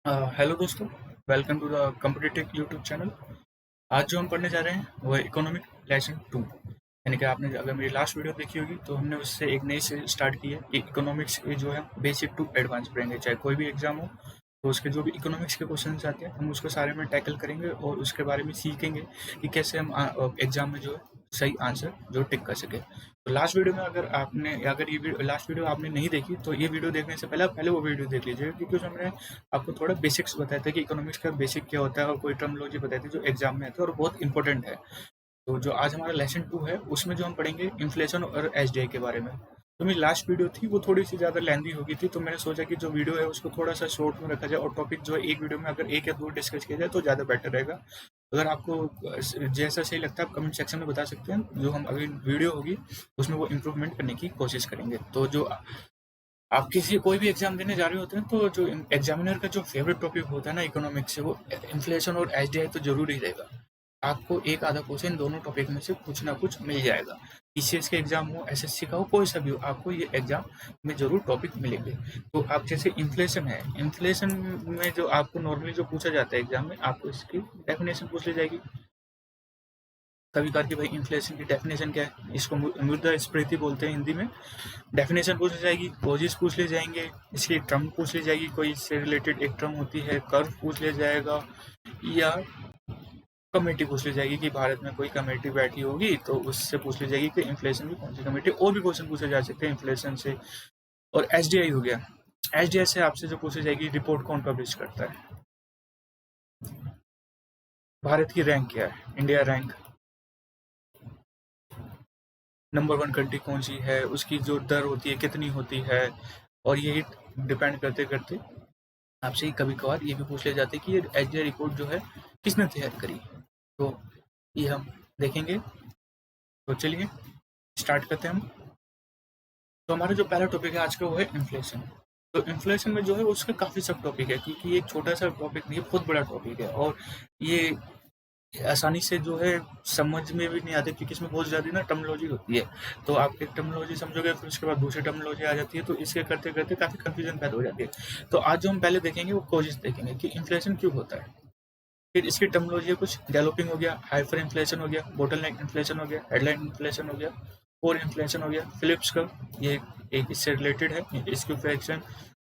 Hello दोस्तों, welcome to the competitive YouTube channel. आज जो हम पढ़ने जा रहे हैं वो है इकोनॉमिक लेसन 2। यानी कि आपने अगर मेरी लास्ट वीडियो देखी होगी तो हमने उससे एक नई से स्टार्ट की है कि इकोनॉमिक्स के जो है बेसिक टू एडवांस पढ़ेंगे, चाहे कोई भी एग्जाम हो। तो उसके जो भी इकोनॉमिक्स के क्वेश्चन आते हैं हम उसको सारे में टैकल करेंगे और उसके बारे में सीखेंगे कि कैसे हम एग्जाम में जो है सही आंसर जो टिक कर सके। तो लास्ट वीडियो में अगर ये लास्ट वीडियो आपने नहीं देखी तो ये वीडियो देखने से पहले पहले वो वीडियो देख लीजिएगा, क्योंकि उसमें हमने आपको थोड़ा बेसिक्स बताया था कि इकोनॉमिक्स का बेसिक क्या होता है और कोई टर्मोलॉजी बताई थी जो एग्जाम में आती है और बहुत इंपॉर्टेंट है। तो जो आज हमारा लेसन 2 है उसमें जो हम पढ़ेंगे इन्फ्लेशन और एसडीआई के बारे में। तो मेरी लास्ट वीडियो थी वो थोड़ी सी ज़्यादा लेंदी हो गई थी, तो मैंने सोचा कि जो वीडियो है उसको थोड़ा सा शॉर्ट में रखा जाए और टॉपिक जो है एक वीडियो में अगर एक या दो डिस्कस किया जाए तो ज़्यादा बेटर रहेगा। अगर आपको जैसा सही लगता है आप कमेंट सेक्शन में बता सकते हैं, जो हम अभी वीडियो होगी उसमें वो इम्प्रूवमेंट करने की कोशिश करेंगे। तो जो आप किसी कोई भी एग्जाम देने जा रहे होते हैं तो जो एग्जामिनर का जो फेवरेट टॉपिक होता है ना इकोनॉमिक्स से, वो इन्फ्लेशन और एसडीआई तो जरूरी रहेगा। आपको एक आधा क्वेश्चन दोनों टॉपिक में से कुछ ना कुछ मिल जाएगा। पीसीएस का एग्जाम हो, एसएससी का हो, कोई सा भी हो, आपको ये एग्जाम में जरूर टॉपिक मिलेंगे। तो आप जैसे इन्फ्लेशन है, इन्फ्लेशन में जो आपको नॉर्मली जो पूछा जाता है एग्जाम में, आपको इसकी डेफिनेशन पूछ ली जाएगी कभी कभार कि भाई इन्फ्लेशन की डेफिनेशन क्या है। इसको मुद्रास्फीति बोलते हैं हिंदी में। डेफिनेशन पूछ ली जाएगी, कोजेस पूछ ले जाएंगे, इसकी टर्म पूछ ली जाएगी, कोई इससे रिलेटेड एक टर्म होती है कर्व पूछ लिया जाएगा, या कमेटी पूछ ली जाएगी कि भारत में कोई कमेटी बैठी होगी तो उससे पूछ ली जाएगी कि इन्फ्लेशन की कौन सी कमेटी। और भी क्वेश्चन पूछे जा सकते हैं इन्फ्लेशन से। और एसडीआई हो गया, एसडीआई से आपसे जो पूछी जाएगी रिपोर्ट कौन पब्लिश करता है, भारत की रैंक क्या है, इंडिया रैंक नंबर 1 कंट्री कौन सी है, उसकी जो दर होती है कितनी होती है। और यही डिपेंड करते करते आपसे ही कभी कभार ये भी पूछ ले जाते हैं कि ये एसडीआई रिपोर्ट जो है किसने तैयार करी। तो ये हम देखेंगे। तो चलिए स्टार्ट करते हैं हम। तो हमारा जो पहला टॉपिक है आज का वो है इन्फ्लेशन। तो इन्फ्लेशन में जो है उसके काफ़ी सब टॉपिक है, क्योंकि ये एक छोटा सा टॉपिक नहीं है, बहुत बड़ा टॉपिक है। और ये आसानी से जो है समझ में भी नहीं आती, क्योंकि इसमें बहुत ज़्यादा ना टर्मिनोलॉजी होती है। तो आप एक टर्मिनोलॉजी समझोगे फिर उसके बाद दूसरी टर्मिनोलॉजी आ जाती है, तो इसके करते करते काफ़ी कंफ्यूजन पैदा हो जाती है। तो आज जो हम पहले देखेंगे वो कॉजेस देखेंगे कि इन्फ्लेशन क्यों होता है। फिर इसकी टर्मिनोलॉजी कुछ गैलोपिंग हो गया, हाइपर इन्फ्लेशन हो गया, बोटलनेक इन्फ्लेशन हो गया, हेडलाइन इन्फ्लेशन हो गया, कोर इन्फ्लेशन हो गया, फिलिप्स का ये एक इससे रिलेटेड है, इसकी फ्रैक्शन।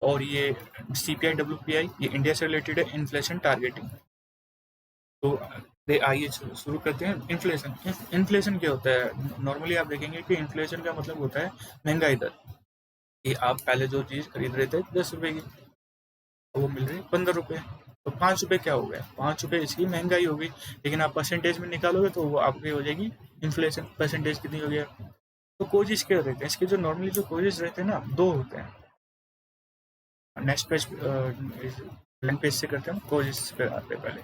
और ये सीपीआई डब्ल्यूपीआई ये इंडिया से रिलेटेड है, इन्फ्लेशन टारगेटिंग। तो आइए शुरू करते हैं। इन्फ्लेशन इन्फ्लेशन क्या होता है। नॉर्मली आप देखेंगे कि इन्फ्लेशन का मतलब होता है महंगाई दर। कि आप पहले जो चीज़ खरीद रहे थे 10 रुपए की, वो मिल रही है 15 रुपए। तो 5 रुपए क्या हो गया, 5 रुपए इसकी महंगाई हो गई। लेकिन आप परसेंटेज में निकालोगे तो वो आपकी हो जाएगी इन्फ्लेशन। परसेंटेज कितनी हो गया। तो कोजेस क्या रहते हैं इसके, जो नॉर्मली जो कोजेस रहते हैं ना, दो होते हैं। नेक्स्ट पेज ब्लैंक पेज से करते हैं, कोजेस पे आते हैं पहले।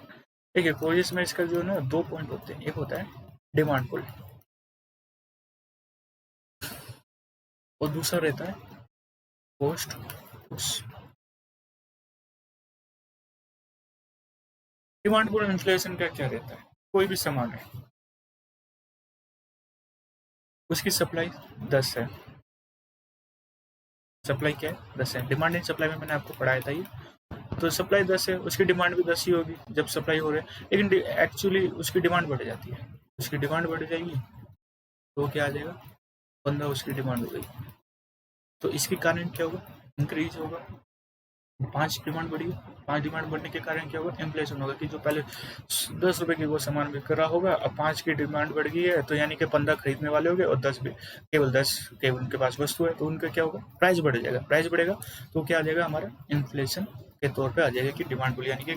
ठीक है, कोजेस में इसका जो है ना दो पॉइंट होते हैं। एक होता है डिमांड पुल और दूसरा रहता है cost push. Demand pull inflation का क्या रहता है, कोई भी सामान है उसकी सप्लाई 10 है। सप्लाई क्या है 10 है, डिमांड एंड सप्लाई में मैंने आपको पढ़ाया था ये। तो सप्लाई 10 है, उसकी डिमांड भी 10 ही होगी जब सप्लाई हो रहा है। लेकिन एक्चुअली उसकी डिमांड बढ़ जाती है, उसकी डिमांड बढ़ जाएगी तो क्या आ जाएगा, 15 उसकी डिमांड हो गई। तो इसके कारण क्या होगा, इंक्रीज होगा। 5 डिमांड बढ़ी, 5 डिमांड बढ़ने के कारण क्या होगा, इन्फ्लेशन होगा। कि जो पहले 10 रुपए की वो सामान बिक रहा होगा, अब 5 की डिमांड बढ़ गई है, तो यानी कि 15 खरीदने वाले हो गए और 10 भी, केवल 10 केवल उनके पास वस्तु है, तो उनका क्या होगा, प्राइस बढ़ जाएगा। प्राइस बढ़ेगा तो क्या आ जाएगा, हमारा इन्फ्लेशन के तौर पे आ जाएगा कि डिमांड पुल। यानी कि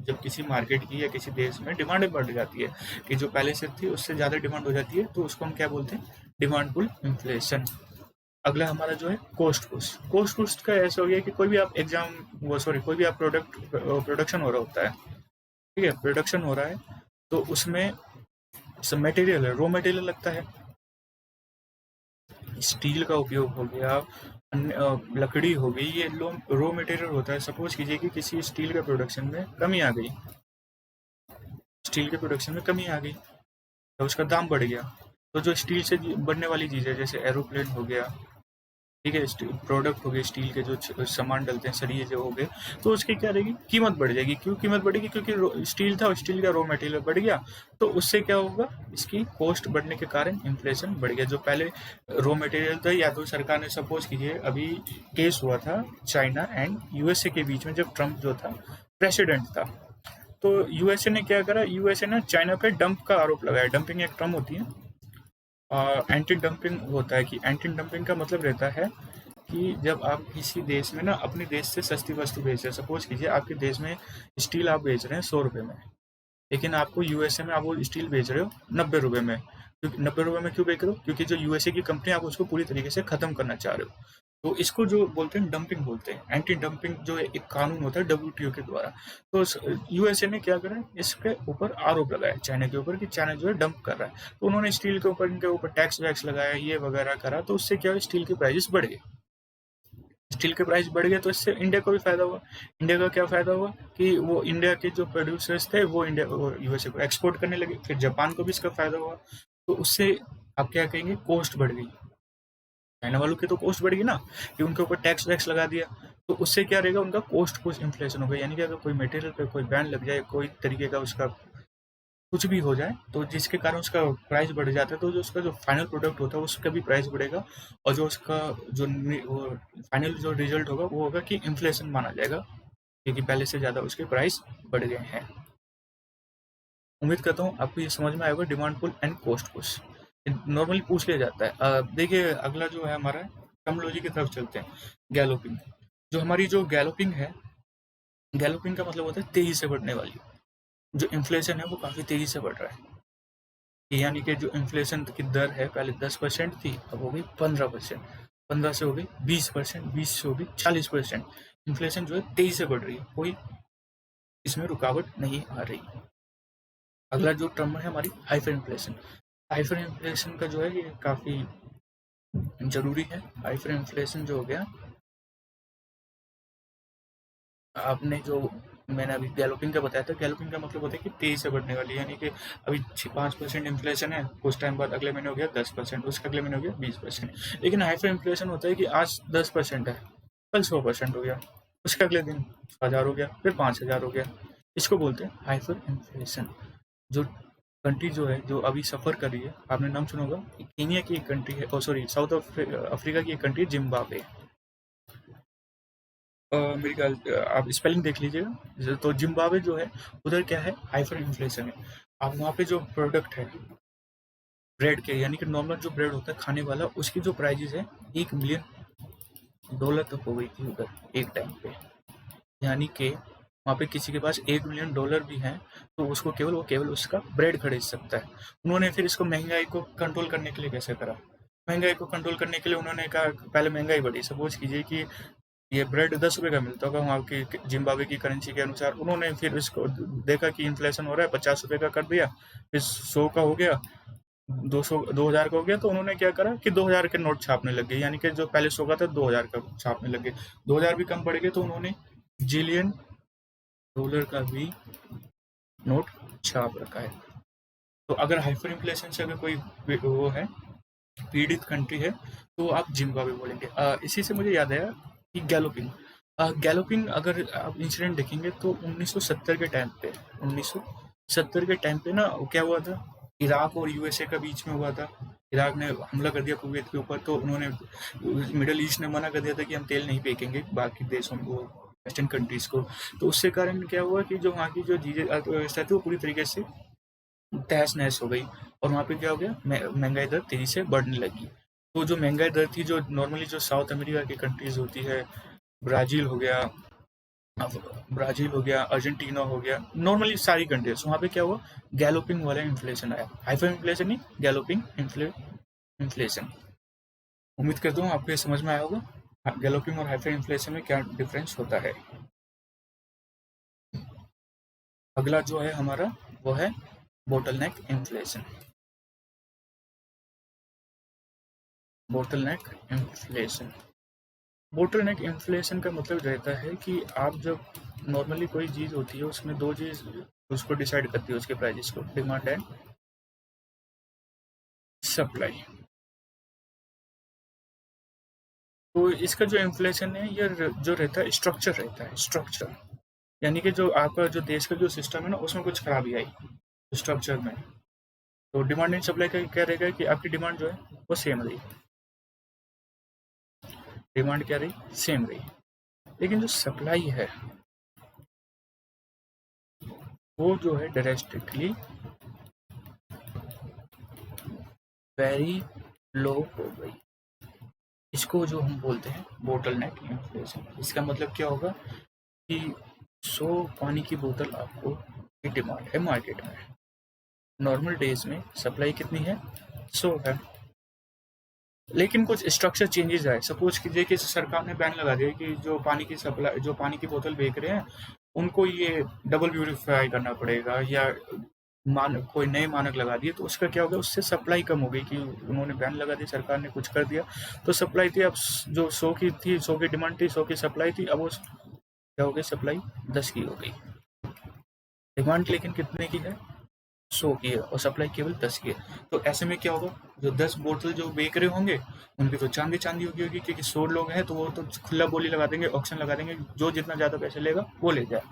जब किसी मार्केट की या किसी देश में डिमांड बढ़ जाती है कि जो पहले से थी उससे ज़्यादा डिमांड हो जाती है, तो उसको हम क्या बोलते हैं, डिमांड पुल इन्फ्लेशन। अगला हमारा जो है कॉस्ट पुश। कॉस्ट पुश का ऐसा हो गया कि कोई भी आप एग्जाम वो सॉरी कोई भी आप प्रोडक्शन हो रहा होता है, ठीक है, प्रोडक्शन हो रहा है, तो उसमें सब मटेरियल है, रॉ मटेरियल लगता है। स्टील का उपयोग हो गया, लकड़ी हो गई, ये रॉ मटेरियल होता है। सपोज कीजिए कि किसी स्टील के प्रोडक्शन में कमी आ गई, स्टील के प्रोडक्शन में कमी आ गई तो उसका दाम बढ़ गया। तो जो स्टील से बनने वाली चीज़ है, जैसे एरोप्लेन हो गया, ठीक है, प्रोडक्ट हो गए, स्टील के जो सामान डलते हैं, सरिये जो हो गए, तो उसकी क्या रहेगी, कीमत बढ़ जाएगी। क्यों कीमत बढ़ेगी? क्योंकि स्टील था और स्टील का रॉ मटेरियल बढ़ गया, तो उससे क्या होगा, इसकी कॉस्ट बढ़ने के कारण इन्फ्लेशन बढ़ गया। जो पहले रॉ मटेरियल था, या तो सरकार ने, सपोज कीजिए अभी केस हुआ था चाइना एंड यूएसए के बीच में, जब ट्रम्प जो था प्रेसिडेंट था, तो यूएसए ने क्या करा, यूएसए ने चाइना पे डंप का आरोप लगाया। डंपिंग एक टर्म होती है, एंटी डंपिंग होता है कि एंटी डंपिंग का मतलब रहता है कि जब आप किसी देश में ना अपने देश से सस्ती वस्तु बेच रहे हैं, सपोज कीजिए आपके देश में स्टील आप बेच रहे हैं 100 रुपये में, लेकिन आपको यूएसए में आप वो स्टील बेच रहे हो 90 रुपये में। क्योंकि 90 रुपये में क्यों बेच रहे हो? क्योंकि जो यूएसए की कंपनी, आप उसको पूरी तरीके से खत्म करना चाह रहे हो। तो इसको जो बोलते हैं डंपिंग बोलते हैं। एंटी डंपिंग जो एक कानून होता है डब्ल्यूटीओ के द्वारा। तो यूएसए ने क्या करा, इसके ऊपर आरोप लगाया चाइना के ऊपर कि चाइना जो है डंप कर रहा है। तो उन्होंने स्टील के ऊपर, इनके ऊपर टैक्स वैक्स लगाया, ये वगैरह करा, तो उससे क्या है, स्टील के प्राइसेस बढ़ गए। स्टील के प्राइस बढ़ गए तो इससे इंडिया को भी फायदा हुआ। इंडिया का क्या फायदा हुआ कि वो इंडिया के जो प्रोड्यूसर्स थे वो इंडिया यूएसए को एक्सपोर्ट करने लगे। फिर जापान को भी इसका फायदा हुआ। तो उससे आप क्या कहेंगे, कॉस्ट बढ़ गई। चाइना वालों की तो कॉस्ट बढ़ गई ना, कि उनके ऊपर टैक्स वैक्स लगा दिया। तो उससे क्या रहेगा, उनका कॉस्ट कुछ इन्फ्लेशन हो गया। यानी कि अगर कोई मटेरियल पे कोई बैन लग जाए, कोई तरीके का उसका कुछ भी हो जाए, तो जिसके कारण उसका प्राइस बढ़ जाता है, तो जो उसका जो फाइनल प्रोडक्ट होता है उसका भी प्राइस बढ़ेगा। और जो उसका जो फाइनल जो रिजल्ट होगा वो होगा कि इन्फ्लेशन माना जाएगा, क्योंकि पहले से ज़्यादा उसके प्राइस बढ़ गए हैं। उम्मीद करता हूँ आपको ये समझ में आएगा, demand pull and cost push normally पूछ लिया जाता है। देखिए अगला जो है हमारा, टर्मोलॉजी की तरफ चलते हैं। गैलोपिंग, जो हमारी जो गैलोपिंग है, गैलोपिंग का मतलब होता है तेजी से बढ़ने वाली। जो इन्फ्लेशन है वो काफ़ी तेजी से बढ़ रहा है। यानी कि जो इन्फ्लेशन की दर है, पहले 10% थी, अब हो गई 15%। 15 से हो गई 20%, 20 से हो गई 40%। इन्फ्लेशन जो है तेजी से बढ़ रही है, कोई इसमें रुकावट नहीं आ रही। अगला जो टर्म है हमारी, हाइपर इन्फ्लेशन। हाइपर इन्फ्लेशन का जो है ये काफ़ी जरूरी है। हाइपर इन्फ्लेशन जो हो गया, आपने जो मैंने अभी गैलोपिंग का बताया था, गैलोपिंग का मतलब होता है कि तेजी से बढ़ने वाली। यानी कि अभी 5% इन्फ्लेशन है, कुछ टाइम बाद अगले महीने हो गया 10%, उसके अगले महीने हो गया 20%। लेकिन हाइपर इन्फ्लेशन होता है कि आज 10% है, कल 100% हो गया, उसके अगले दिन 1000 हो गया, फिर 5000 हो गया। इसको बोलते हैं हाइपर इन्फ्लेशन। जो कंट्री जो है, जो अभी सफ़र कर रही है, आपने नाम सुना होगा, केनिया की एक कंट्री है, सॉरी साउथ अफ्रीका की एक कंट्री जिम्बाब्वे। मेरी ख्याल आप स्पेलिंग देख लीजिएगा। तो जिम्बाब्वे जो है, उधर क्या है, हाइपर इन्फ्लेशन है। अब वहाँ पे जो प्रोडक्ट है ब्रेड के, यानी कि नॉर्मल जो ब्रेड होता है खाने वाला, उसकी जो प्राइजेस है $1 मिलियन तक हो गई थी उधर एक टाइम पे। यानी कि वहाँ पे किसी के पास $1 मिलियन भी हैं, तो उसको केवल, वो केवल उसका ब्रेड खरीद सकता है। उन्होंने फिर इसको महंगाई को कंट्रोल करने के लिए कैसे करा? महंगाई को कंट्रोल करने के लिए उन्होंने कहा, पहले महंगाई बढ़ी। सपोज कीजिए कि ये ब्रेड 10 रुपए का मिलता होगा वहाँ की जिम्बाब्वे की करेंसी के अनुसार। उन्होंने फिर इसको देखा कि इन्फ्लेशन हो रहा है, 50 रुपए का कर दिया, फिर 100 का हो गया, 200, 2000 का हो गया। तो उन्होंने क्या करा कि 2000 के नोट छापने लग गए। यानी कि जो पहले 100 का था, 2000 का छापने लग गए। 2000 भी कम पड़ गए, तो उन्होंने जिलियन डॉलर का भी नोट छाप रखा है। तो अगर हाइपर इन्फ्लेशन से अगर कोई वो है, पीड़ित कंट्री है, तो आप जिम्बाब्वे बोलेंगे। इसी से मुझे याद आया कि गैलोपिंग, गैलोपिंग अगर आप इंसिडेंट देखेंगे तो 1970 के टाइम पे, 1970 के टाइम पे ना क्या हुआ था, इराक और यूएसए का बीच में हुआ था। इराक ने हमला कर दिया कुवैत के ऊपर, तो उन्होंने, मिडल ईस्ट ने मना कर दिया था कि हम तेल नहीं फेंकेंगे बाकी देशों को, वेस्टर्न कंट्रीज को। तो उससे कारण क्या हुआ कि जो वहाँ की जो चीजें अर्थव्यवस्था थी वो पूरी तरीके से तहस नहस हो गई। और वहाँ पे क्या हो गया, महंगाई दर तेजी से बढ़ने लगी। तो जो महंगाई दर थी, जो नॉर्मली जो साउथ अमेरिका की कंट्रीज होती है, ब्राजील हो गया, ब्राजील हो गया, अर्जेंटीना हो गया, नॉर्मली सारी कंट्रीज, वहाँ पे क्या हुआ, गैलोपिंग वाला इन्फ्लेशन आया। हाइपर इन्फ्लेशन नहीं, गैलोपिंग इन्फ्लेशन। उम्मीद करता हूँ आपको ये समझ में आया होगा गैलोपिंग और हाइपर इन्फ्लेशन में क्या डिफरेंस होता है। अगला जो है हमारा, वो है bottleneck inflation. Bottleneck inflation, bottleneck inflation का मतलब रहता है कि आप जब, नॉर्मली कोई चीज़ होती है उसमें दो चीज़ उसको डिसाइड करती है, उसके प्राइजेस को, डिमांड एंड सप्लाई। तो इसका जो इन्फ्लेशन है ये जो रहता है स्ट्रक्चर रहता है, स्ट्रक्चर यानी कि जो आपका जो देश का जो सिस्टम है ना उसमें कुछ खराबी आई स्ट्रक्चर में, तो डिमांड एंड सप्लाई का क्या रहेगा कि आपकी डिमांड जो है वो सेम रही, डिमांड क्या रही सेम रही, लेकिन जो सप्लाई है वो जो है ड्रेस्टिकली वेरी लो हो गई। इसको जो हम बोलते हैं बोटलनेक इन्फ्लेशन। इसका मतलब क्या होगा कि 100 पानी की बोतल आपको की डिमांड है मार्केट में, नॉर्मल डेज में सप्लाई कितनी है 100 है, लेकिन कुछ स्ट्रक्चर चेंजेस आए। सपोज कीजिए कि सरकार ने बैन लगा दिया कि जो पानी की सप्लाई जो पानी की बोतल बेच रहे हैं उनको ये डबल प्यूरिफाई करना पड़ेगा, या कोई नए मानक लगा दिए, तो उसका क्या होगा उससे सप्लाई कम हो गई कि उन्होंने बैन लगा दी, सरकार ने कुछ कर दिया, तो सप्लाई थी अब जो 100 की थी, 100 की डिमांड थी, 100 की सप्लाई थी, अब वो क्या हो गई सप्लाई 10 की हो गई, डिमांड लेकिन कितने की है 100 की है और सप्लाई केवल 10 की है। तो ऐसे में क्या होगा जो 10 बोतल जो बेच रहे होंगे उनकी तो चांदी चांदी होगी, क्योंकि 100 लोग हैं तो वो तो खुला बोली लगा देंगे, ऑक्शन लगा देंगे, जो जितना ज़्यादा पैसे लेगा वो ले जाए।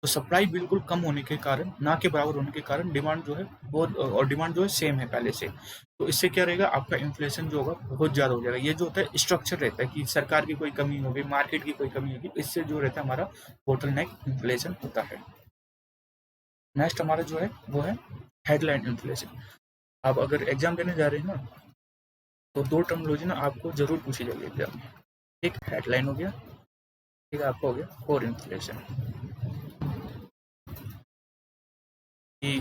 तो सप्लाई बिल्कुल कम होने के कारण, ना के बराबर होने के कारण डिमांड जो है बहुत, और डिमांड जो है सेम है पहले से, तो इससे क्या रहेगा आपका इन्फ्लेशन जो होगा बहुत ज़्यादा हो जाएगा। ये जो होता है स्ट्रक्चर रहता है कि सरकार की कोई कमी होगी, मार्केट की कोई कमी होगी, इससे जो रहता है हमारा बोटलनेक इन्फ्लेशन होता है। नेक्स्ट हमारा जो है वो है हेडलाइन इन्फ्लेशन। आप अगर एग्जाम देने जा रहे हैं ना तो दो टर्मोलॉजी ना आपको जरूर पूछी जाएगी एग्जाम में, एक हेडलाइन हो गया, एक आपका हो गया कोर इन्फ्लेशन। कि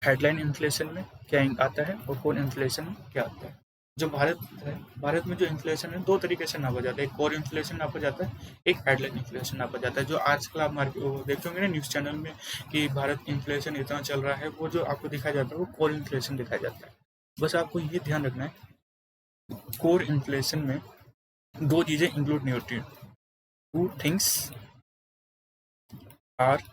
हेडलाइन इन्फ्लेशन में क्या आता है और कोर इन्फ्लेशन में क्या आता है। जो भारत है, भारत में जो इन्फ्लेशन है दो तरीके से नापा जाता है, एक कोर इन्फ्लेशन नापा जाता है, एक हेडलाइन इन्फ्लेशन नापा जाता है। जो आजकल आप मार्केट देखे होंगे ना न्यूज़ चैनल में कि भारत इन्फ्लेशन इतना चल रहा है, वो जो आपको दिखाया जाता है वो कोर इन्फ्लेशन दिखाया जाता है। बस आपको ये ध्यान रखना है कोर इन्फ्लेशन में दो चीज़ें इंक्लूड नहीं होती, two things are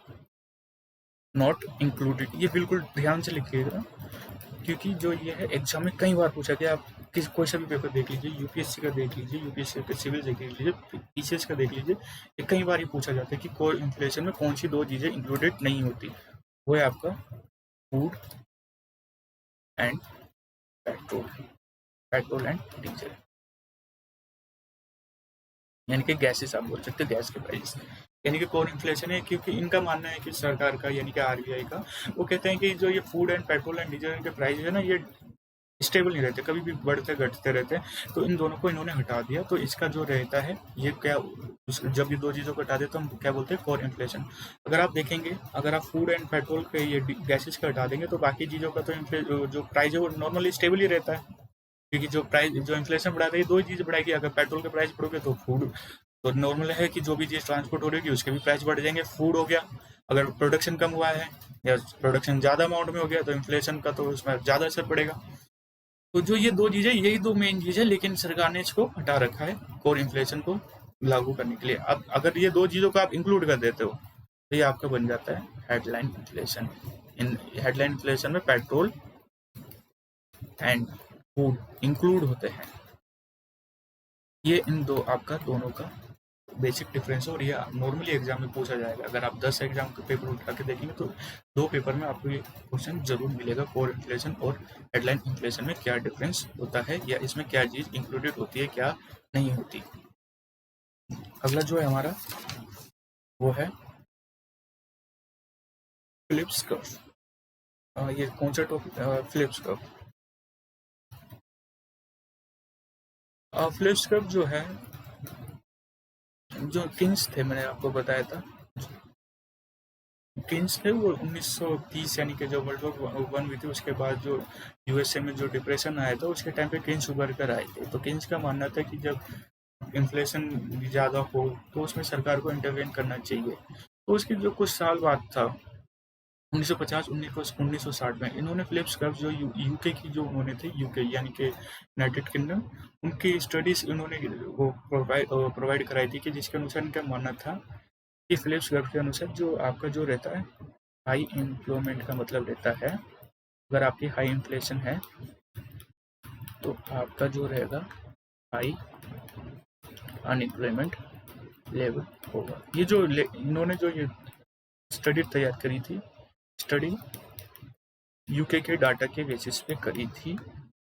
not included. ये बिल्कुल ध्यान से लिखिएगा, क्योंकि जो ये है एग्जाम में कई बार पूछा गया। आप किस कोई सा भी पेपर देख लीजिए, यूपीएससी का देख लीजिए, यूपीएससी का सिविल देख लीजिए, पीसीएस का देख लीजिए, ये कई बार ये पूछा जाता है कि कोर इन्फ्लेशन में कौन सी दो चीज़ें इंक्लूडेड नहीं होती। वो है आपका food and petrol, petrol and diesel, यानी कि गैसेस आप बोल सकते हैं, गैस के प्राइस, यानी कि कोर इन्फ्लेशन है। क्योंकि इनका मानना है कि सरकार का यानी कि आरबीआई का, वो कहते हैं कि जो ये food and petrol and diesel के प्राइस है ना ये स्टेबल नहीं रहते, कभी भी बढ़ते घटते रहते हैं, तो इन दोनों को इन्होंने हटा दिया। तो इसका जो रहता है ये क्या, जब ये दो चीज़ों को हटा देते तो हम क्या बोलते हैं कोर इन्फ्लेशन। अगर आप देखेंगे, अगर आप फूड एंड पेट्रोल के ये गैसेस का हटा देंगे तो बाकी चीज़ों का तो जो प्राइस है वो नॉर्मली स्टेबल ही रहता है, क्योंकि जो प्राइस जो इन्फ्लेशन बढ़ा रही है दो ही चीज़ बढ़ाएगी। अगर पेट्रोल के प्राइस बढ़ोगे तो फूड, तो नॉर्मल है कि जो भी चीज़ ट्रांसपोर्ट हो रही है उसके भी प्राइस बढ़ जाएंगे। फूड हो गया, अगर प्रोडक्शन कम हुआ है या प्रोडक्शन ज़्यादा अमाउंट में हो गया तो इन्फ्लेशन का तो उसमें ज़्यादा असर पड़ेगा। तो जो ये दो चीज़ें, यही दो मेन चीज़ है, लेकिन सरकार ने इसको हटा रखा है कोर इन्फ्लेशन को लागू करने के लिए। अब अगर ये दो चीज़ों को आप इंक्लूड कर देते हो तो ये आपका बन जाता है हेडलाइन इन्फ्लेशन। इन हेडलाइन इन्फ्लेशन में पेट्रोल एंड फूड इंक्लूड होते हैं। ये इन दो आपका दोनों का बेसिक डिफरेंस है, और ये नॉर्मली एग्जाम में पूछा जाएगा। अगर आप 10 एग्जाम के पेपर उठा के देखेंगे तो दो पेपर में आपको ये क्वेश्चन जरूर मिलेगा, कोर इन्फ्लेशन और हेडलाइन इन्फ्लेशन में क्या डिफरेंस होता है, या इसमें क्या चीज़ इंक्लूडेड होती है क्या नहीं होती। अगला जो है हमारा वो है फिलिप्स कर्व। ये कौन सा topic, Phillips curve. Phillips curve जो है, जो किंग्स थे मैंने आपको बताया था, किंग्स थे वो 1930 यानी कि जब वर्ल्ड वॉर वन हुई थी उसके बाद जो यूएसए में जो डिप्रेशन आया था उसके टाइम पे किंग्स उभर कर आए थे। तो किंग्स का मानना था कि जब इन्फ्लेशन ज़्यादा हो तो उसमें सरकार को इंटरवेन करना चाहिए। तो उसके जो कुछ साल बाद था 1950 1960 में इन्होंने फिलिप्स कर्व जो यूके की जो उन्होंने थे, यूके यानी कि यूनाइटेड किंगडम, उनकी स्टडीज इन्होंने वो प्रोवाइड कराई थी, कि जिसके अनुसार इनका मानना था कि फिलिप्स कर्व के अनुसार जो आपका जो रहता है हाई एम्प्लॉयमेंट का मतलब रहता है, अगर आपकी हाई इन्फ्लेशन है तो आपका जो रहेगा हाई अनएम्प्लॉयमेंट लेवल होगा। ये जो इन्होंने जो ये स्टडी तैयार करी थी, स्टडी यूके के डाटा के बेसिस पे करी थी,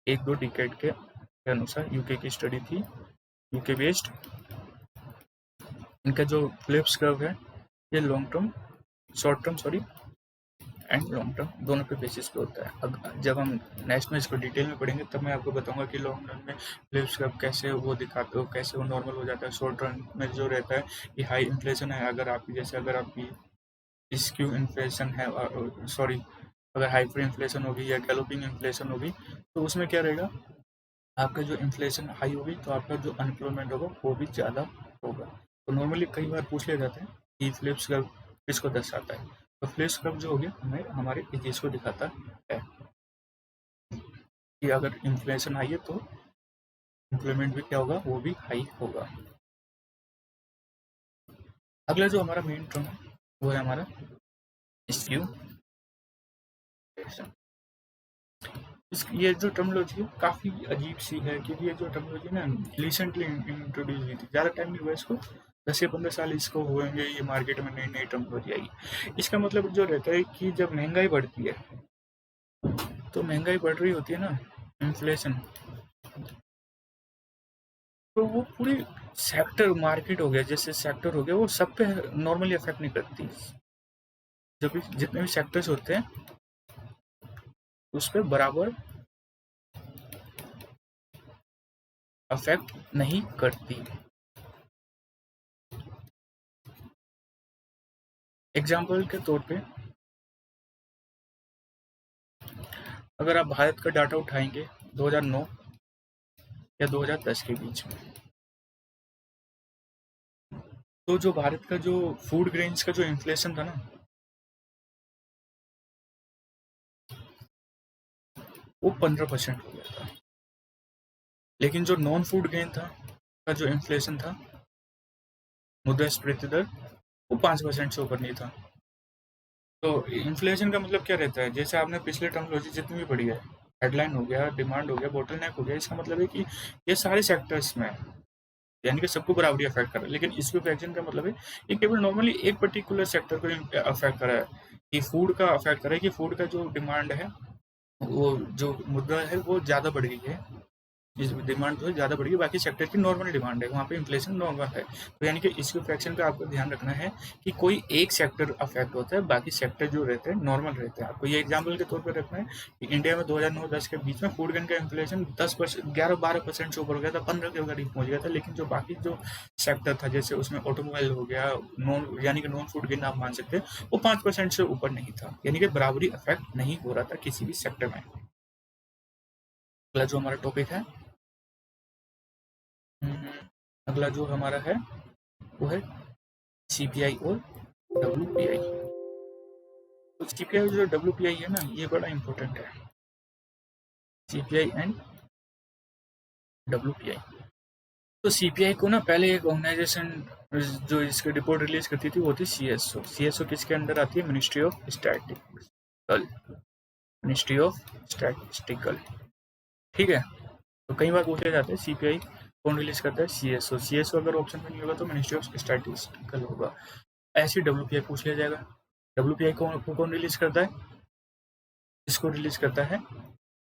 1-2 डिकेड के अनुसार यूके की स्टडी थी, यूके बेस्ड। इनका जो फ्लिप्स कर्व है ये long term, short term sorry and long term दोनों पे बेसिस पे होता है। अब जब हम नेक्स्ट में इसको डिटेल में पढ़ेंगे तब मैं आपको बताऊंगा कि लॉन्ग रन में फ्लिप्स कर्व कैसे वो दिखाते हो, कैसे वो नॉर्मल हो जाता है। शॉर्ट रन में जो रहता है कि हाई इन्फ्लेशन है, अगर आपकी स्क्यू इन्फ्लेशन है, सॉरी अगर हाइपर इन्फ्लेशन होगी या गैलोपिंग इन्फ्लेशन होगी तो उसमें क्या रहेगा, आपका जो इन्फ्लेशन हाई होगी तो आपका जो अनएम्प्लॉयमेंट होगा वो भी ज़्यादा होगा। तो नॉर्मली कई बार पूछ लिया जाता है कि फ्लिप्स कर्व किसको दर्शाता है, तो फ्लिप्स कर्व जो हो गया हमें हमारे चीज़ को दिखाता है कि अगर इन्फ्लेशन हाई है तो एम्प्लॉयमेंट भी क्या होगा, वो भी हाई होगा। अगला जो हमारा मेन टर्म है वो है हमारा स्क्यू। ये जो टर्मिनोलॉजी है काफ़ी अजीब सी है, क्योंकि ये जो टर्मिनोलॉजी ना रिसेंटली इंट्रोड्यूस हुई थी, ज़्यादा टाइम नहीं हुआ इसको, 10 या 15 साल इसको होंगे ये मार्केट में नई नई टर्मिनोलॉजी आई। इसका मतलब जो रहता है कि जब महंगाई बढ़ती है, तो महंगाई बढ़ रही होती है ना, इन्फ्लेशन, तो वो पूरी सेक्टर मार्केट हो गया, जैसे सेक्टर हो गया, वो सब पे नॉर्मली अफेक्ट नहीं करती। जब भी जितने भी सेक्टर्स होते हैं उस पर बराबर अफेक्ट नहीं करती। एग्जाम्पल के तौर पे अगर आप भारत का डाटा उठाएंगे 2009 या 2010 के बीच में, तो जो भारत का जो फूड ग्रेन्स का जो इन्फ्लेशन था ना, वो 15% हो गया था। लेकिन जो नॉन फूड ग्रेन था का जो इन्फ्लेशन था, मुद्रास्फीति दर, वो 5% से ऊपर नहीं था। तो इन्फ्लेशन का मतलब क्या रहता है, जैसे आपने पिछले टर्मिनोलॉजी जितनी भी पढ़ी है, हेडलाइन हो गया, डिमांड हो गया, बोटलनेक हो गया, इसका मतलब है कि ये सारे सेक्टर्स में, यानी कि सबको बराबरी अफेक्ट कर रहा है। लेकिन इसको इन्फ्लेशन का मतलब है ये केवल नॉर्मली एक पर्टिकुलर सेक्टर को अफेक्ट कर रहा है, कि फूड का अफेक्ट कर रहा है, कि फूड का जो डिमांड है, वो जो मुद्रा है वो ज़्यादा बढ़ गई है, इस डिमांड जो है ज़्यादा बढ़ी है, बाकी सेक्टर की नॉर्मल डिमांड है, वहाँ पे इन्फ्लेशन नॉर्मल है। तो यानी कि इसके फ्रैक्शन का आपको ध्यान रखना है कि कोई एक सेक्टर अफेक्ट होता है, बाकी सेक्टर जो रहते हैं नॉर्मल रहते हैं। आपको ये एग्जाम्पल के तौर पर रखना है कि इंडिया में 2009-10 के बीच में फूड ग्रेन का इन्फ्लेशन 10%, 11-12% से ऊपर हो गया था, 15 के करीब पहुँच गया था। लेकिन जो बाकी जो सेक्टर था, जैसे उसमें ऑटोमोबाइल हो गया, नॉन यानी कि नॉन फूड ग्रेन आप मान सकते हैं, वो 5% से ऊपर नहीं था, यानी कि बराबरी अफेक्ट नहीं हो रहा था किसी भी सेक्टर में। अगला जो हमारा टॉपिक है, अगला जो हमारा है वो है सीपीआई और डब्ल्यूपीआई। तो सीपीआई जो डब्ल्यूपीआई है ना, ये बड़ा इंपॉर्टेंट है, सीपीआई एंड डब्ल्यूपीआई। तो सीपीआई को ना पहले एक ऑर्गेनाइजेशन जो इसकी रिपोर्ट रिलीज करती थी वो थी सीएसओ। सीएसओ किसके अंडर आती है, ministry of statistical, ministry of statistical, ठीक है। तो कई बार पूछे जाते हैं सीपीआई कौन रिलीज करता है, सीएसओ। सीएसओ अगर ऑप्शन में नहीं होगा तो मिनिस्ट्री ऑफ स्टैटिस्टिकल होगा। ऐसे डब्ल्यूपीआई पूछ लिया जाएगा। डब्ल्यूपीआई कौन रिलीज करता है, इसको रिलीज करता है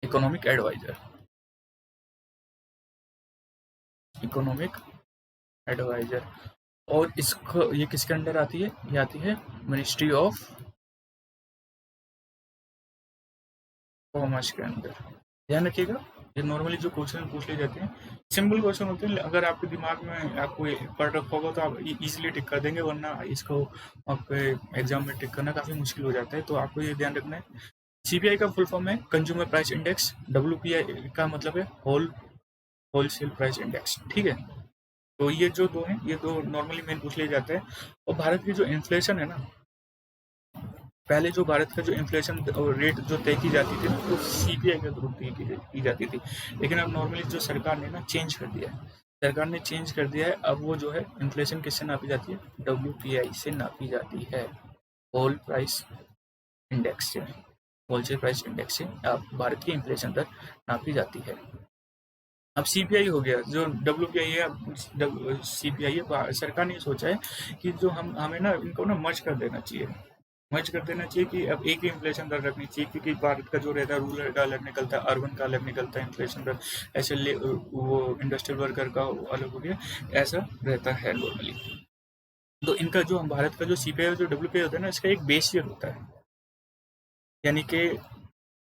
इकोनॉमिक एडवाइजर, इकोनॉमिक एडवाइजर। और इसको ये किसके अंडर आती है, ये आती है मिनिस्ट्री ऑफ कॉमर्स के अंदर। ध्यान रखिएगा, ये नॉर्मली जो क्वेश्चन पूछ लिए जाते हैं सिंपल क्वेश्चन होते हैं, अगर आपके दिमाग में आपको पढ़ रखा होगा तो आप इजीली टिक कर देंगे, वरना इसको आपके एग्जाम में टिक करना काफ़ी मुश्किल हो जाता है। तो आपको ये ध्यान रखना है, सीपीआई का फुल फॉर्म है कंज्यूमर प्राइस इंडेक्स, डब्ल्यूपीआई का मतलब है होलसेल प्राइस इंडेक्स, ठीक है। तो ये जो दो हैं, ये दो नॉर्मली मेन पूछ लिए जाते हैं। और भारत की जो इन्फ्लेशन है ना, पहले जो भारत का जो इन्फ्लेशन रेट जो तय की जाती थी वो सीपीआई के थ्रू तय की जाती थी। लेकिन अब नॉर्मली जो सरकार ने ना चेंज कर दिया है, सरकार ने चेंज कर दिया है, अब वो जो है इन्फ्लेशन किससे नापी जाती है, डब्ल्यूपीआई से नापी जाती है, होल प्राइस इंडेक्स से, होलसेल प्राइस इंडेक्स से भारत की इन्फ्लेशन दर नापी जाती है। अब सीपीआई हो गया, जो डब्ल्यूपीआई है, अब सीपीआई है। सरकार ने सोचा है कि जो हमें ना इनको ना मर्ज कर देना चाहिए, मर्ज कर देना चाहिए कि अब एक ही इन्फ्लेशन दर रखनी चाहिए, क्योंकि भारत का जो रहता है रूरल का अलग निकलता है, अर्बन का अलग निकलता है इन्फ्लेशन दर, ऐसे वो इंडस्ट्रियल वर्कर का अलग हो गया, ऐसा रहता है नॉर्मली। तो इनका जो भारत का जो सीपीआई और जो डब्ल्यूपीआई होता है ना, इसका एक बेस ईयर होता है, यानी कि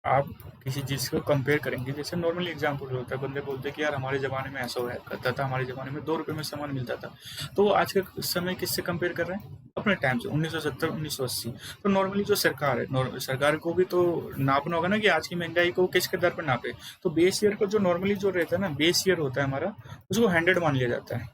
आप किसी चीज़ को कंपेयर करेंगे, जैसे नॉर्मली एग्जाम्पल होता है, बंदे बोलते हैं कि यार हमारे ज़माने में ऐसा हुआ करता था, हमारे ज़माने में 2 रुपए में सामान मिलता था, तो वो आज के समय किससे कंपेयर कर रहे हैं, अपने टाइम से 1970 1980। तो नॉर्मली जो सरकार है, सरकार को भी तो नापना होगा ना कि आज की महंगाई को किसके दर पर नापे। तो बेस ईयर को जो नॉर्मली जो रहता है ना, बेस ईयर होता है हमारा, उसको 100 मान लिया जाता है।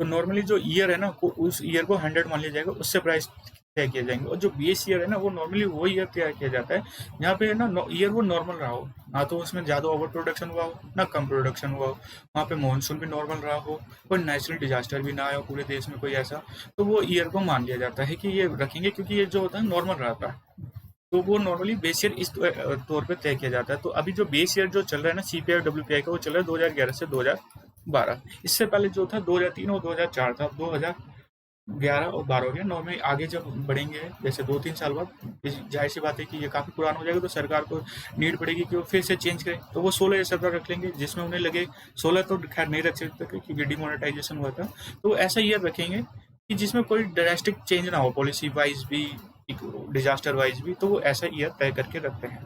तो नॉर्मली जो ईयर है ना, उस ईयर को 100 मान लिया जाएगा, उससे प्राइस तय किए जाएंगे। और जो बेस ईयर है ना, वो नॉर्मली वो ईयर तय किया जाता है जहाँ पे ना ईयर वो नॉर्मल रहा हो, ना तो उसमें ज़्यादा ओवर प्रोडक्शन हुआ हो, ना कम प्रोडक्शन हुआ हो, वहाँ पे मानसून भी नॉर्मल रहा हो, कोई नेचुरल डिजास्टर भी ना आया हो पूरे देश में कोई ऐसा, तो वो ईयर को मान लिया जाता है कि ये रखेंगे, क्योंकि ये जो होता है नॉर्मल रहता है। तो वो नॉर्मली बेस ईयर इस तौर पे तय किया जाता है। तो अभी जो बेस ईयर जो चल रहा है ना सीपीआई और डब्ल्यूपीआई का, वो चल रहा है 2011 से 2012। इससे पहले जो था 2003 और 2004 था। 2011 और 12 हो गया। नॉर्मली आगे जब बढ़ेंगे, जैसे 2-3 साल बाद, जाहिर सी बात है कि ये काफ़ी पुराना हो जाएगा, तो सरकार को नीड पड़ेगी कि वो फिर से चेंज करें, तो वो 16 जैसा दर रख लेंगे, जिसमें उन्हें लगे 16 तो खैर नहीं रख सकते क्योंकि डिमोनेटाइजेशन हुआ था। तो ऐसा ईयर रखेंगे कि जिसमें कोई ड्रास्टिक चेंज ना हो, पॉलिसी वाइज भी, डिजास्टर वाइज भी, तो वो ऐसा ईयर तय करके रखते हैं।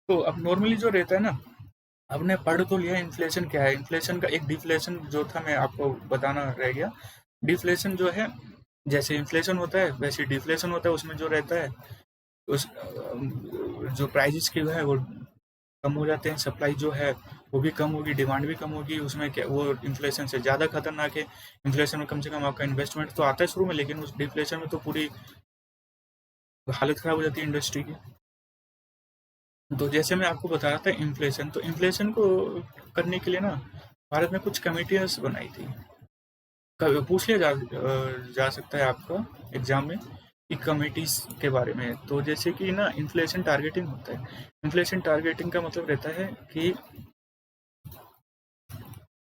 तो अब नॉर्मली जो रहता है ना, हमने पढ़ तो लिया इन्फ्लेशन क्या है। इन्फ्लेशन का एक डिफ्लेशन जो था, मैं आपको बताना रह गया। डिफ्लेशन जो है, जैसे इन्फ्लेशन होता है वैसे डिफ्लेशन होता है, उसमें जो रहता है उस जो प्राइजेस के है वो कम हो जाते हैं, सप्लाई जो है वो भी कम होगी, डिमांड भी कम होगी। उसमें क्या, वो इन्फ्लेशन से ज़्यादा खतरनाक है। इन्फ्लेशन में कम से कम आपका इन्वेस्टमेंट तो आता है शुरू में, लेकिन उस डिफ्लेशन में तो पूरी हालत खराब हो जाती है इंडस्ट्री की। तो जैसे मैं आपको बता रहा था इन्फ्लेशन, तो इन्फ्लेशन को करने के लिए ना भारत में कुछ कमेटियाँ बनाई थी। पूछ लिया जा सकता है आपका एग्जाम में कि कमेटीज के बारे में। तो जैसे कि ना इन्फ्लेशन टारगेटिंग होता है। इन्फ्लेशन टारगेटिंग का मतलब रहता है कि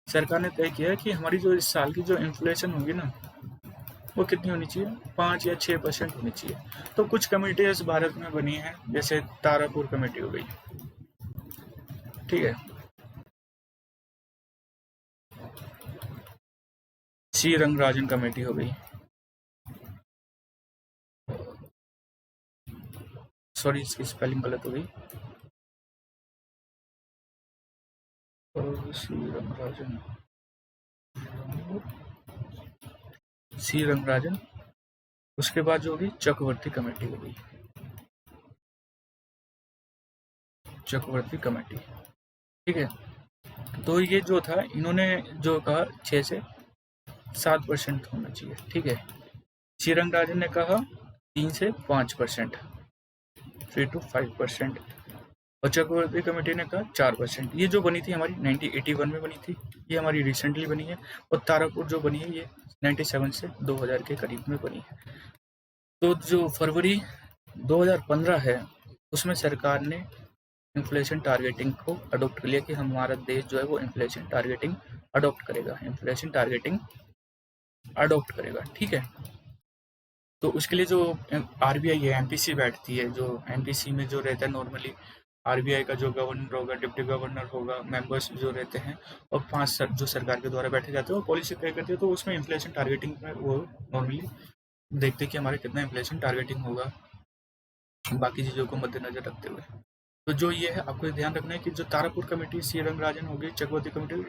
सरकार ने तय किया है कि हमारी जो इस साल की जो इन्फ्लेशन होगी ना, वो कितनी होनी चाहिए, 5 या 6% होनी चाहिए। तो कुछ कमेटीज भारत में बनी है, जैसे तारापुर कमेटी हो गई, ठीक है, सी रंगराजन कमेटी हो गई, सॉरी इसकी स्पेलिंग गलत हो गई, सी रंगराजन, सी रंगराजन। उसके बाद जो होगी चक्रवर्ती कमेटी हो गई, चक्रवर्ती कमेटी, ठीक है। तो ये जो था, इन्होंने जो कहा 6 से 7% होना चाहिए, ठीक है। श्रीरंग राजन ने कहा 3 से 5%, 3 to 5%। और चक्रवर्ती कमेटी ने कहा 4%। ये जो बनी थी हमारी 1981 में बनी थी, ये हमारी रिसेंटली बनी है। और तारापुर जो बनी है ये 97 से 2000 के करीब में बनी है। तो जो फरवरी 2015 है, उसमें सरकार ने इन्फ्लेशन टारगेटिंग को अडॉप्ट कर लिया कि हमारा देश जो है वो इन्फ्लेशन टारगेटिंग अडॉप्ट करेगा, इन्फ्लेशन टारगेटिंग अडॉप्ट करेगा, ठीक है। तो उसके लिए जो आरबीआई है, एमपीसी बैठती है, जो एमपीसी में जो रहता है नॉर्मली आरबीआई का जो गवर्नर होगा, डिप्टी गवर्नर होगा, मेंबर्स जो रहते हैं, और 5 जो सरकार के द्वारा बैठे जाते हैं, वो पॉलिसी तय करती है। तो उसमें इन्फ्लेशन टारगेटिंग में वो नॉर्मली देखते हैं कि हमारे कितना इन्फ्लेशन टारगेटिंग होगा, बाकी चीज़ों को मद्देनजर रखते हुए। तो जो ये है, आपको ध्यान रखना है कि जो तारापुर कमेटी, सी रंगराजन हो गई, चक्रवर्ती कमेटी,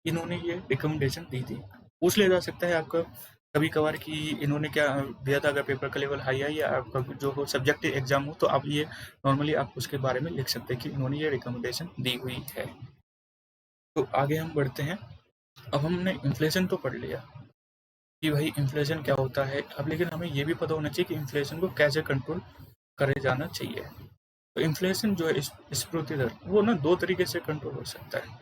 इन्होंने ये रिकमेंडेशन दी थी। पूछ लिया जा सकता है आपका कभी कभार कि इन्होंने क्या दिया था, अगर पेपर का लेवल हाई है या आपका जो हो सब्जेक्ट एग्जाम हो, तो आप ये नॉर्मली आप उसके बारे में लिख सकते हैं कि इन्होंने ये रिकमेंडेशन दी हुई है। तो आगे हम बढ़ते हैं। अब हमने इन्फ्लेशन तो पढ़ लिया कि भाई इन्फ्लेशन क्या होता है अब, लेकिन हमें ये भी पता होना चाहिए कि इन्फ्लेशन को कैसे कंट्रोल करे जाना चाहिए। तो इन्फ्लेशन जो है, स्फूर्ति दर, वो ना 2 तरीके से कंट्रोल हो सकता है।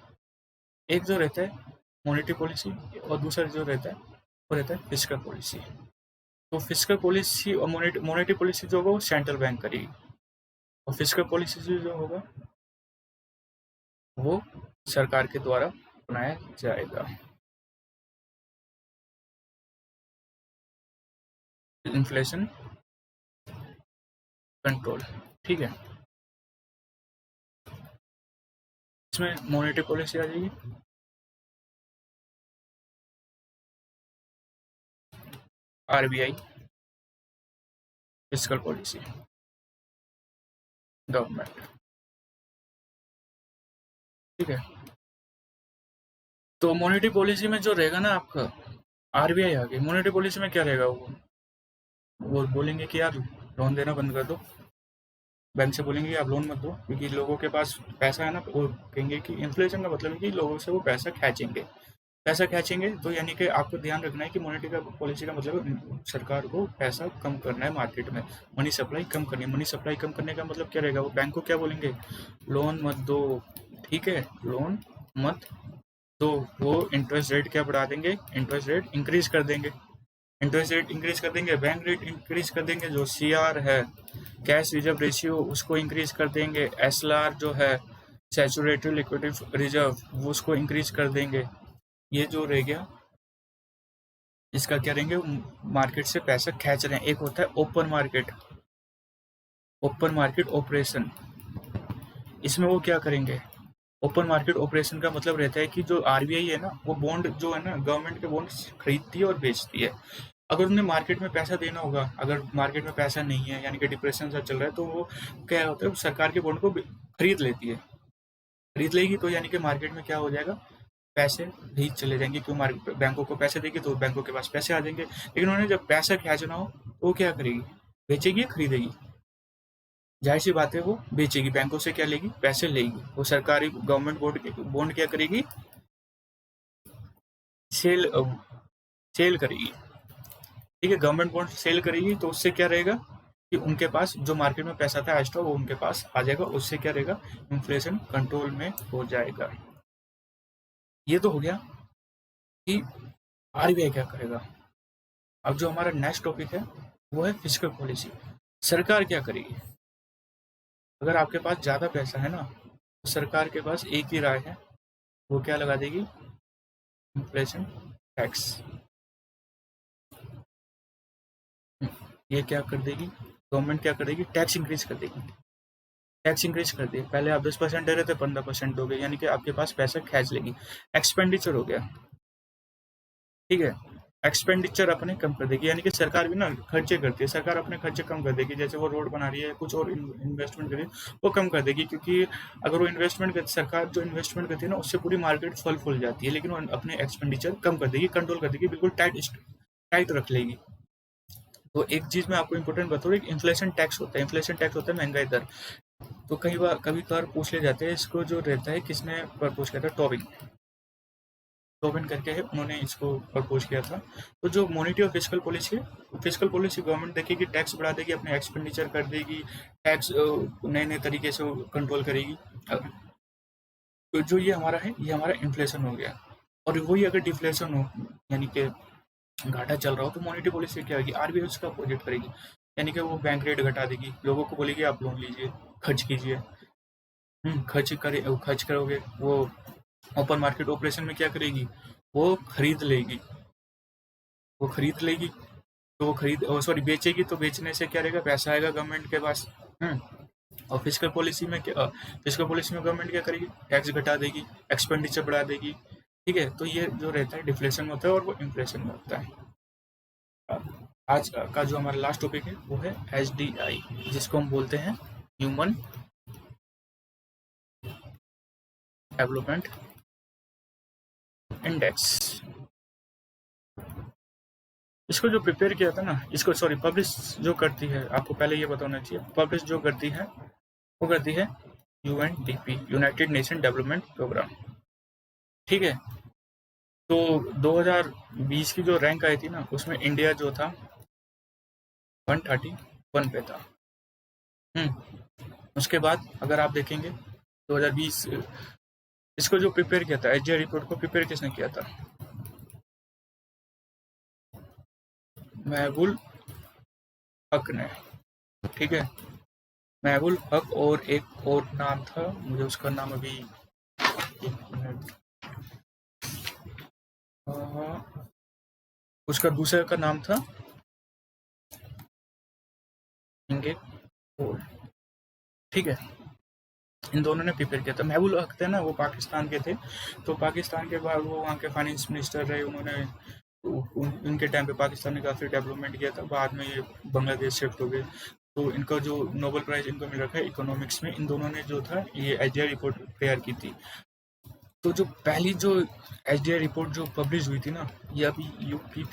एक जो रहता है मॉनेटरी पॉलिसी, और दूसरा जो रहता है वो रहता है फिस्कल पॉलिसी। तो फिस्कल पॉलिसी और मॉनेटरी पॉलिसी जो होगा वो सेंट्रल बैंक करेगी, और फिस्कल पॉलिसी जो होगा वो सरकार के द्वारा बनाया जाएगा। इन्फ्लेशन कंट्रोल, ठीक है। इसमें मॉनेटरी पॉलिसी आ जाएगी, आरबीआई, फिस्कल पॉलिसी, गवर्नमेंट, ठीक है। तो मॉनेटरी पॉलिसी में जो रहेगा ना आपका, आरबीआई आ गई, मॉनेटरी पॉलिसी में क्या रहेगा, वो बोलेंगे कि यार लोन देना बंद कर दो, बैंक से बोलेंगे आप लोन मत दो, क्योंकि लोगों के पास पैसा है ना, वो कहेंगे कि इन्फ्लेशन का मतलब है कि लोगों से वो पैसा खींचेंगे। पैसा खींचेंगे तो यानी कि आपको ध्यान रखना है कि मॉनेटरी का पॉलिसी का मतलब सरकार को पैसा कम करना है मार्केट में, मनी सप्लाई कम करनी है। मनी सप्लाई कम करने का मतलब क्या रहेगा, वो बैंक को क्या बोलेंगे, लोन मत दो, ठीक है, लोन मत दो। वो इंटरेस्ट रेट क्या बढ़ा देंगे, इंटरेस्ट रेट इंक्रीज कर देंगे, इंटरेस्ट रेट इंक्रीज कर देंगे, बैंक रेट इंक्रीज कर देंगे, जो सीआर है, कैश रिजर्व रेशियो, उसको इंक्रीज कर देंगे, एसएलआर जो है, सैचुरेटेड लिक्विडिटी रिजर्व, वो उसको इंक्रीज कर देंगे। ये जो रह गया, इसका क्या रहेंगे, मार्केट से पैसा खींच रहे हैं। एक होता है open market, open market operation, इसमें वो क्या करेंगे, ओपन मार्केट ऑपरेशन का मतलब रहता है कि जो आरबीआई है ना, वो बॉन्ड जो है ना, गवर्नमेंट के बॉन्ड खरीदती है और बेचती है। अगर उन्हें मार्केट में पैसा देना होगा, अगर मार्केट में पैसा नहीं है, यानी कि डिप्रेशन सा चल रहा है, तो वो क्या होता है, सरकार के बॉन्ड को खरीद लेती है, खरीद लेगी तो यानी कि मार्केट में क्या हो जाएगा, पैसे भी चले जाएंगे, क्यों, मार्केट बैंकों को पैसे देगी तो बैंकों के पास पैसे आ जाएंगे। लेकिन उन्हें जब पैसा खींचना हो तो वो क्या करेगी, बेचेगी या खरीदेगी, जाहिर सी बात है वो बेचेगी, बैंकों से क्या लेगी, पैसे लेगी। वो सरकारी गवर्नमेंट बॉन्ड क्या करेगी, सेल सेल करेगी, ठीक है, गवर्नमेंट बॉन्ड सेल करेगी, तो उससे क्या रहेगा कि उनके पास जो मार्केट में पैसा था एक्स्ट्रा, वो उनके पास आ जाएगा, उससे क्या रहेगा, इन्फ्लेशन कंट्रोल में हो जाएगा। ये तो हो गया कि आरबीआई क्या करेगा। अब जो हमारा नेक्स्ट टॉपिक है वो है फिस्कल पॉलिसी, सरकार क्या करेगी। अगर आपके पास ज़्यादा पैसा है ना, तो सरकार के पास एक ही राय है, वो क्या लगा देगी, इन्फ्लेशन टैक्स। ये क्या कर देगी, गवर्नमेंट क्या कर देगी, टैक्स इंक्रीज कर देगी, टैक्स इंक्रीज कर दिए, पहले आप 10% दे रहे थे, 15% हो गए, यानी कि आपके पास पैसा खींच लेगी, एक्सपेंडिचर हो गया, ठीक है, एक्सपेंडिचर अपने कम कर देगी, यानी कि सरकार भी ना खर्चे करती है, सरकार अपने खर्चे कम कर देगी, जैसे वो रोड बना रही है, कुछ और इन्वेस्टमेंट कर रही है, वो कम कर देगी, क्योंकि अगर वो इन्वेस्टमेंट करती, सरकार जो इन्वेस्टमेंट करती है ना, उससे पूरी मार्केट फल फूल जाती है, लेकिन वो अपने एक्सपेंडिचर कम कर देगी, कंट्रोल कर देगी, बिल्कुल टाइट रख लेगी। तो एक चीज मैं आपको इंपॉर्टेंट बता रहा हूँ, इन्फ्लेशन टैक्स होता है, इन्फ्लेशन टैक्स होता है महंगाई दर। तो कई बार कभी कभार पूछ ले जाते हैं, इसको जो रहता है किसने प्रपोज किया था, टोबिन, टोबिन करके है, उन्होंने इसको प्रपोज किया था। तो जो मॉनेटरी और फिस्कल पॉलिसी है, फिस्कल पॉलिसी गवर्नमेंट देखेगी, टैक्स बढ़ा देगी, अपने एक्सपेंडिचर कर देगी, टैक्स नए नए तरीके से कंट्रोल करेगी। तो जो ये हमारा है, ये हमारा इन्फ्लेशन हो गया। और वही अगर डिफ्लेशन हो, यानी कि घाटा चल रहा हो, तो मॉनेटरी पॉलिसी क्या होगी, आरबीआई उसका अपोजिट करेगी, यानी कि वो बैंक रेट घटा देगी, लोगों को बोलेगी आप लोन लीजिए, खर्च कीजिए, खर्च करोगे, वो ओपन मार्केट ऑपरेशन में क्या करेगी, वो खरीद लेगी, वो खरीद लेगी, तो वो सॉरी बेचेगी, तो बेचने से क्या रहेगा, पैसा आएगा गवर्नमेंट के पास। और फिस्कल पॉलिसी में गवर्नमेंट क्या करेगी, टैक्स घटा देगी, एक्सपेंडिचर बढ़ा देगी, ठीक है। तो ये जो रहता है डिफ्लेशन में होता है और वो इन्फ्लेशन में होता है। आज का जो हमारा लास्ट टॉपिक है वो है HDI, जिसको हम बोलते हैं ह्यूमन डेवलपमेंट इंडेक्स। इसको जो प्रिपेयर किया था ना, इसको सॉरी पब्लिश जो करती है, आपको पहले ये बताना चाहिए, पब्लिश जो करती है वो करती है UNDP, United Nation Development Programme, ठीक है। तो 2020 की जो रैंक आई थी ना, उसमें इंडिया जो था 131 पे था। उसके बाद अगर आप देखेंगे 2020, इसको जो प्रिपेयर किया था, HDI रिपोर्ट को प्रिपेयर किसने किया था, महबूल हक ने, ठीक है, महबूल हक, और एक और नाम था, मुझे उसका नाम अभी, एक मिनट, उसका दूसरे का नाम था इंगे पोल, ठीक है। इन दोनों ने प्रिपेयर किया था। महबूब हक थे ना, वो पाकिस्तान के थे, तो पाकिस्तान के बाद वो वहाँ के फाइनेंस मिनिस्टर रहे। उन्होंने उनके टाइम पे पाकिस्तान ने काफ़ी डेवलपमेंट किया था। बाद में ये बांग्लादेश शिफ्ट हो गए, तो इनका जो नोबेल प्राइज इनको मिल रखा है इकोनॉमिक्स में। इन दोनों ने जो था ये एचडीआई रिपोर्ट तैयार की थी। तो जो पहली जो एचडीआई रिपोर्ट जो पब्लिश हुई थी ना, ये अभी यूपी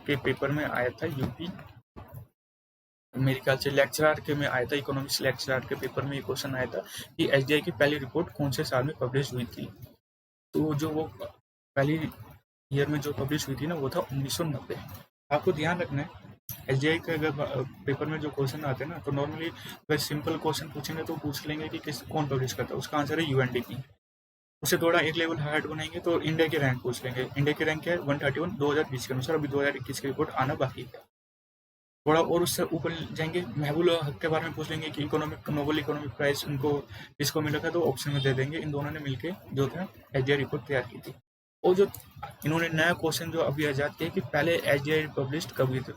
के पेपर में आया था। यूपी मेरे ख्याल से लेक्चरर के में आया था, इकोनॉमिक्स लेक्चरर के पेपर में ये क्वेश्चन आया था कि एचडीआई की पहली रिपोर्ट कौन से साल में पब्लिश हुई थी। तो जो वो पहली ईयर में जो पब्लिश हुई थी ना, वो था 1990। आपको ध्यान रखना है, एचडीआई के अगर पेपर में जो क्वेश्चन आते हैं ना, तो नॉर्मली अगर सिंपल क्वेश्चन पूछेंगे तो पूछ लेंगे कि कौन पब्लिश करता है। उसका आंसर है यूएनडीपी। उसे थोड़ा एक लेवल हार्ड बनाएंगे तो इंडिया की रैंक पूछ लेंगे। इंडिया की रैंक क्या है 131 2020 के अनुसार। अभी 2021 की रिपोर्ट आना बाकी है। थोड़ा और उससे ऊपर जाएंगे, महबूब हक के बारे में पूछ लेंगे कि इकोनॉमिक नोबेल इकोनॉमिक प्राइज उनको किसको मिला था, तो ऑप्शन में दे देंगे। इन दोनों ने मिलकर जो था एचडीआई रिपोर्ट तैयार की थी। और जो इन्होंने नया क्वेश्चन जो अभी आजाद किया कि पहले एचडीआई पब्लिश कब हुई थी,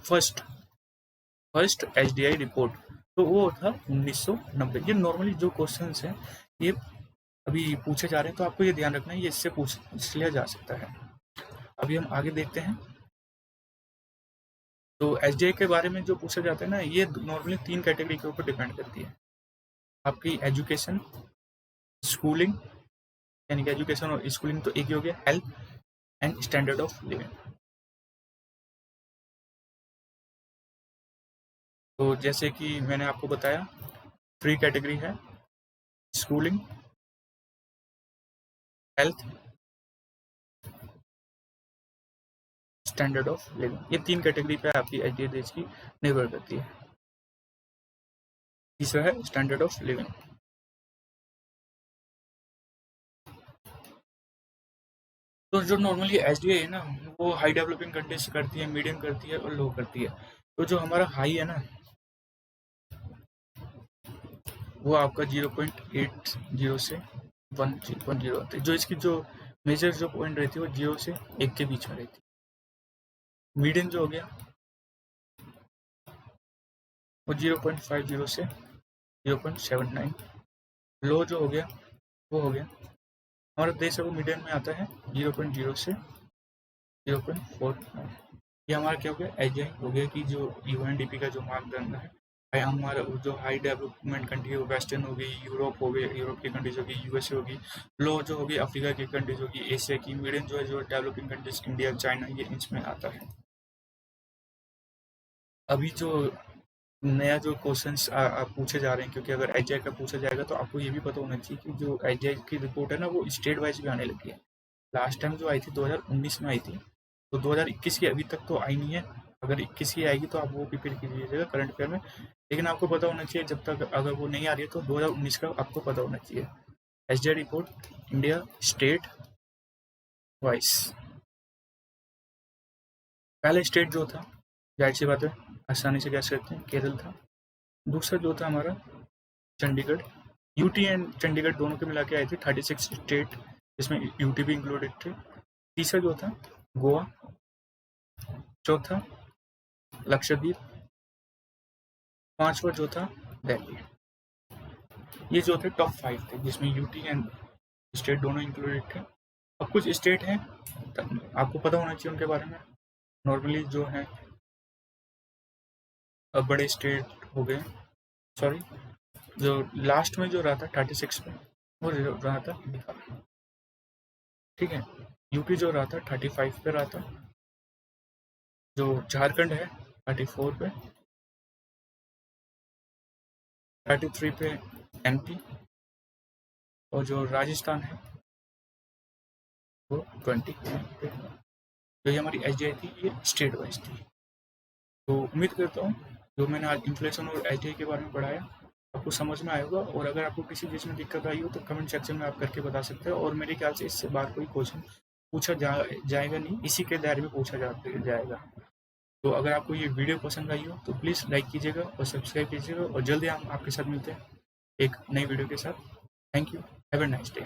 फर्स्ट एचडीआई रिपोर्ट, तो वो था 1990। ये नॉर्मली जो क्वेश्चन हैं ये अभी पूछे जा रहे हैं, तो आपको ये ध्यान रखना है, ये इससे पूछ लिया जा सकता है। अभी हम आगे देखते हैं। तो एचडीआई के बारे में जो पूछा जाता है ना, ये नॉर्मली 3 कैटेगरी के ऊपर डिपेंड करती है। आपकी एजुकेशन, स्कूलिंग, यानी कि एजुकेशन और स्कूलिंग तो एक ही हो गया, health and standard of living. तो जैसे कि मैंने आपको बताया 3 कैटेगरी है, schooling, health, standard of living. ये 3 कैटेगरी पे आपकी एचडीआई देश की निर्भर करती है। तीसरा है स्टैंडर्ड ऑफ लिविंग। तो जो नॉर्मली एचडीआई है ना, वो हाई डेवलपिंग कंट्रीज करती है, मीडियम करती है और लो करती है। तो जो हमारा हाई है ना, वो आपका 0.80 से 1.0 आती है। जो इसकी जो मेजर जो पॉइंट रहती है वो 0 से 1 के बीच में रहती है। मीडियम जो हो गया वो 0.50 से 0.79। लो जो हो गया वो हो गया, हमारा देश है वो मीडियम में आता है 0.0 से 0.49। ये हमारा क्या हो गया, एचडीआई हो गया कि जो यूएनडीपी का जो मानदंड है, हमारा जो हाई डेवलपमेंट कंट्री है वेस्टर्न हो गई, यूरोप हो गई, यूरोप की कंट्रीज होगी, यूएसए होगी। लो जो होगी अफ्रीका की कंट्रीज होगी, एशिया की। मीडियम जो है जो डेवलपिंग कंट्रीज इंडिया, चाइना, ये इसमें आता है। अभी जो नया जो क्वेश्चंस पूछे जा रहे हैं, क्योंकि अगर एचडीआई का पूछा जाएगा तो आपको ये भी पता होना चाहिए कि जो एचडीआई की रिपोर्ट है ना, वो स्टेट वाइज भी आने लगी है। लास्ट टाइम जो आई थी 2019 में आई थी, तो 2021 की अभी तक तो आई नहीं है। अगर 21 की आएगी तो आप वो प्रिपेयर कीजिएगा करंट अफेयर में। लेकिन आपको पता होना चाहिए, जब तक अगर वो नहीं आ रही है तो 2019 का आपको पता होना चाहिए। HDI report India state wise. पहले स्टेट जो था, जाहिर सी बात है आसानी से कह सकते हैं, केरल था। दूसरा जो था हमारा चंडीगढ़, यूटी एंड चंडीगढ़ दोनों के मिला के आए थे 36 स्टेट, जिसमें यूटी भी इंक्लूडेड थे। तीसरा जो था गोवा, चौथा लक्षद्वीप, पांचवा जो था दिल्ली। ये जो थे टॉप 5 थे, जिसमें यूटी एंड स्टेट दोनों इंक्लूडेड थे। अब कुछ स्टेट हैं आपको पता होना चाहिए उनके बारे में। नॉर्मली जो है बड़े स्टेट हो गए, सॉरी जो लास्ट में जो रहा था 36 में, वो रहा था बिहार, ठीक है। यूपी जो रहा था 35 पे रहा था। जो झारखंड है 34 पे, 33 पे एमपी, और जो राजस्थान है वो 20 पे। तो ये हमारी एचडीआई थी, ये स्टेट वाइज थी। तो उम्मीद करता हूँ जो मैंने आज इन्फ्लेशन और एचडीआई के बारे में पढ़ाया आपको समझ में आया होगा। और अगर आपको किसी चीज़ में दिक्कत आई हो तो कमेंट सेक्शन में आप करके बता सकते हो। और मेरे ख्याल से इससे बाहर कोई क्वेश्चन पूछा जाएगा नहीं, इसी के दायरे में पूछा जाएगा। तो अगर आपको ये वीडियो पसंद आई हो तो प्लीज़ लाइक कीजिएगा और सब्सक्राइब कीजिएगा, और जल्दी हम आपके साथ मिलते हैं एक नई वीडियो के साथ। Thank you, have a nice day.